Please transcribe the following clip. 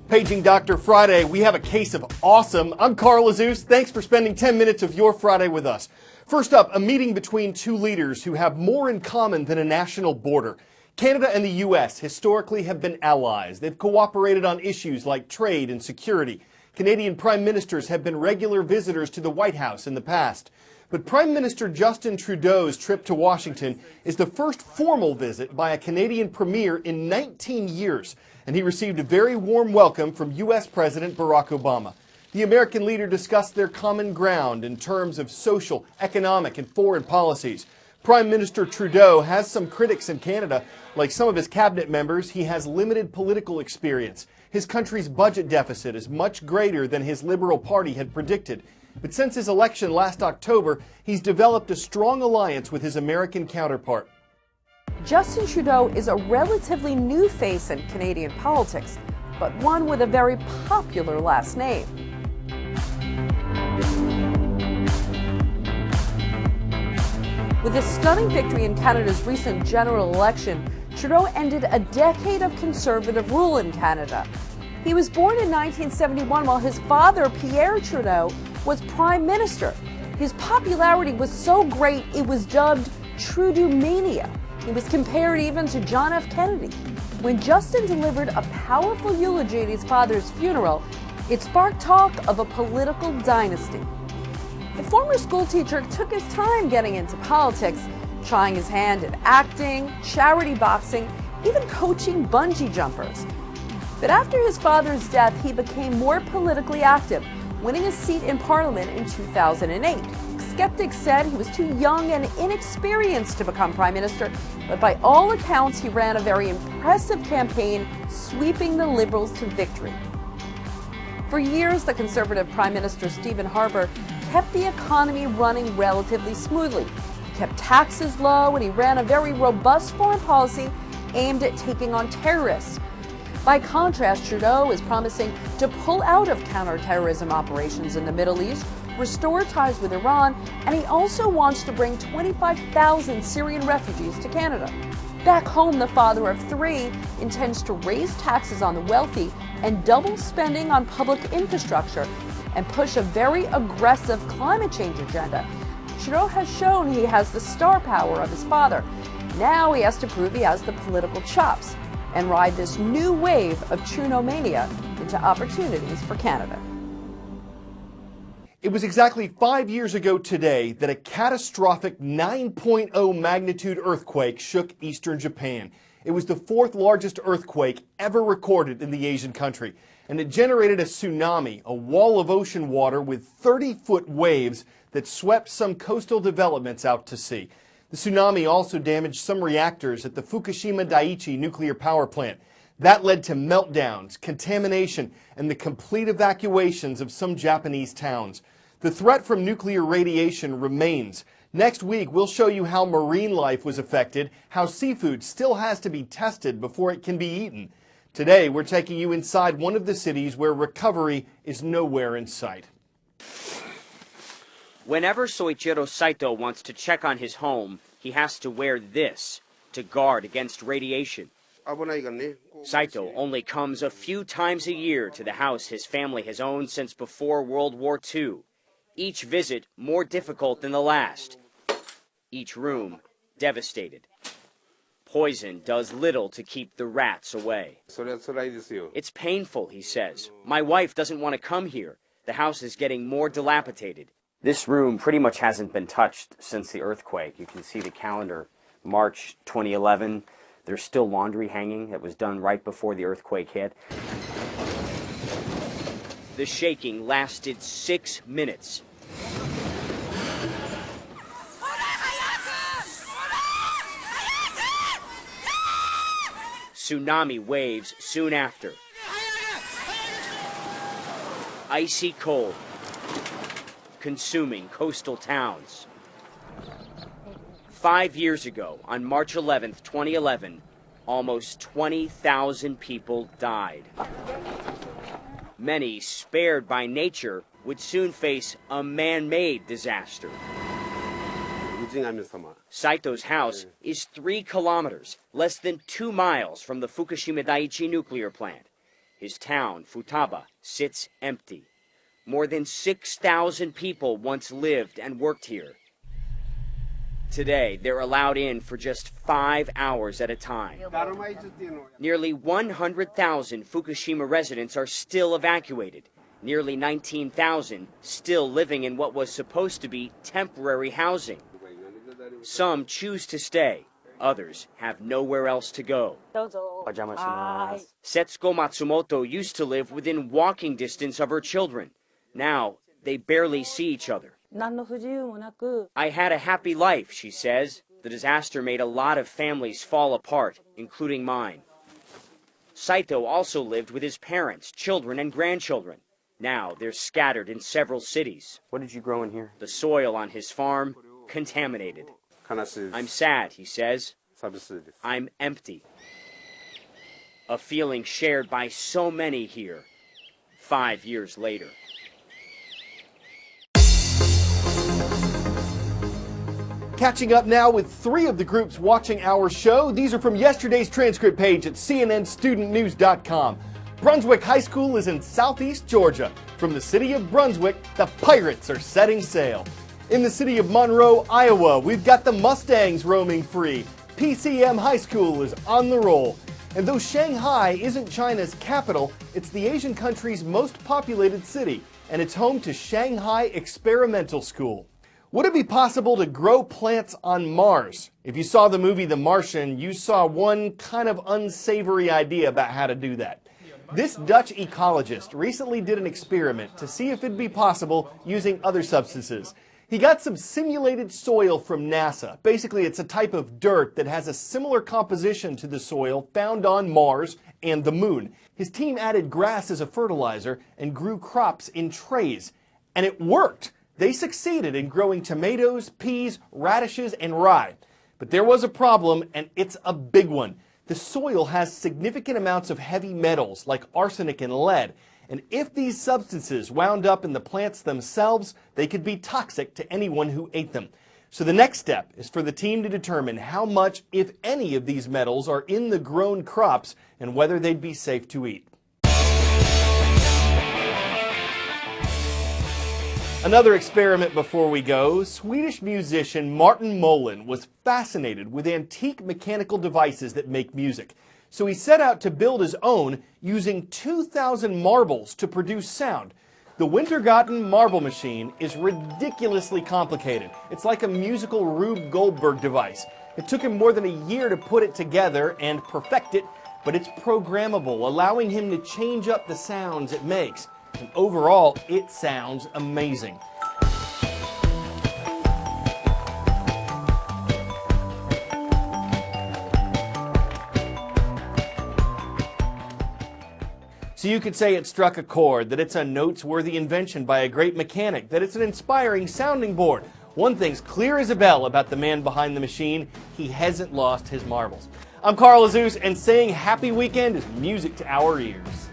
Paging Dr. Friday, we have a case of awesome. I'm Carl Azus. Thanks for spending 10 minutes of your Friday with us. First up, a meeting between two leaders who have more in common than a national border. Canada and the U.S. historically have been allies. They've cooperated on issues like trade and security. Canadian prime ministers have been regular visitors to the White House in the past. But Prime Minister Justin Trudeau's trip to Washington is the first formal visit by a Canadian premier in 19 years. And he received a very warm welcome from U.S. President Barack Obama. The American leader discussed their common ground in terms of social, economic, and foreign policies. Prime Minister Trudeau has some critics in Canada. Like some of his cabinet members, he has limited political experience. His country's budget deficit is much greater than his Liberal Party had predicted. But since his election last October, he's developed a strong alliance with his American counterpart. Justin Trudeau is a relatively new face in Canadian politics, but one with a very popular last name. With a stunning victory in Canada's recent general election, Trudeau ended a decade of conservative rule in Canada. He was born in 1971 while his father, Pierre Trudeau, was prime minister. His popularity was so great it was dubbed Trudeau-mania. He was compared even to John F. Kennedy. When Justin delivered a powerful eulogy at his father's funeral, it sparked talk of a political dynasty. The former schoolteacher took his time getting into politics, trying his hand at acting, charity boxing, even coaching bungee jumpers. But after his father's death, he became more politically active, winning a seat in Parliament in 2008. Skeptics said he was too young and inexperienced to become prime minister, but by all accounts, he ran a very impressive campaign, sweeping the Liberals to victory. For years, the Conservative Prime Minister Stephen Harper kept the economy running relatively smoothly. He kept taxes low, and he ran a very robust foreign policy aimed at taking on terrorists. By contrast, Trudeau is promising to pull out of counterterrorism operations in the Middle East, restore ties with Iran, and he also wants to bring 25,000 Syrian refugees to Canada. Back home, the father of three intends to raise taxes on the wealthy and double spending on public infrastructure and push a very aggressive climate change agenda. Trudeau has shown he has the star power of his father. Now he has to prove he has the political chops and ride this new wave of Trudeau-mania into opportunities for Canada. It was exactly 5 years ago today that a catastrophic 9.0 magnitude earthquake shook eastern Japan. It was the fourth largest earthquake ever recorded in the Asian country, and it generated a tsunami, a wall of ocean water with 30-foot waves that swept some coastal developments out to sea. The tsunami also damaged some reactors at the Fukushima Daiichi nuclear power plant. That led to meltdowns, contamination, and the complete evacuations of some Japanese towns. The threat from nuclear radiation remains. Next week, we'll show you how marine life was affected, how seafood still has to be tested before it can be eaten. Today, we're taking you inside one of the cities where recovery is nowhere in sight. Whenever Soichiro Saito wants to check on his home, he has to wear this to guard against radiation. Saito only comes a few times a year to the house his family has owned since before World War II. Each visit more difficult than the last. Each room devastated. Poison does little to keep the rats away. It's painful, he says. My wife doesn't want to come here. The house is getting more dilapidated. This room pretty much hasn't been touched since the earthquake. You can see the calendar, March 2011. There's still laundry hanging that was done right before the earthquake hit. The shaking lasted 6 minutes. Tsunami waves soon after. Icy cold, consuming coastal towns. 5 years ago, on March 11th, 2011, almost 20,000 people died. Many, spared by nature, would soon face a man-made disaster. Saito's house is 3 kilometers, less than 2 miles from the Fukushima Daiichi nuclear plant. His town, Futaba, sits empty. More than 6,000 people once lived and worked here. Today, they're allowed in for just 5 hours at a time. Nearly 100,000 Fukushima residents are still evacuated. Nearly 19,000 still living in what was supposed to be temporary housing. Some choose to stay. Others have nowhere else to go. Setsuko Matsumoto used to live within walking distance of her children. Now, they barely see each other. I had a happy life, she says. The disaster made a lot of families fall apart, including mine. Saito also lived with his parents, children, and grandchildren. Now, they're scattered in several cities. What did you grow in here? The soil on his farm, contaminated. I'm sad, he says. I'm empty. A feeling shared by so many here, 5 years later. Catching up now with 3 of the groups watching our show. These are from yesterday's transcript page at cnnstudentnews.com. Brunswick High School is in southeast Georgia. From the city of Brunswick, the Pirates are setting sail. In the city of Monroe, Iowa, we've got the Mustangs roaming free. PCM High School is on the roll. And though Shanghai isn't China's capital, it's the Asian country's most populated city, and it's home to Shanghai Experimental School. Would it be possible to grow plants on Mars? If you saw the movie The Martian, you saw one kind of unsavory idea about how to do that. This Dutch ecologist recently did an experiment to see if it'd be possible using other substances. He got some simulated soil from NASA. Basically, it's a type of dirt that has a similar composition to the soil found on Mars and the Moon. His team added grass as a fertilizer and grew crops in trays. And it worked! They succeeded in growing tomatoes, peas, radishes, and rye. But there was a problem, and it's a big one. The soil has significant amounts of heavy metals like arsenic and lead. And if these substances wound up in the plants themselves, they could be toxic to anyone who ate them. So the next step is for the team to determine how much, if any, of these metals are in the grown crops and whether they'd be safe to eat. Another experiment before we go. Swedish musician Martin Molin was fascinated with antique mechanical devices that make music. So he set out to build his own using 2,000 marbles to produce sound. The Wintergatan marble machine is ridiculously complicated. It's like a musical Rube Goldberg device. It took him more than a year to put it together and perfect it, but it's programmable, allowing him to change up the sounds it makes. And overall, it sounds amazing. So you could say it struck a chord, that it's a noteworthy invention by a great mechanic, that it's an inspiring sounding board. One thing's clear as a bell about the man behind the machine: he hasn't lost his marbles. I'm Carl Azus, and saying happy weekend is music to our ears.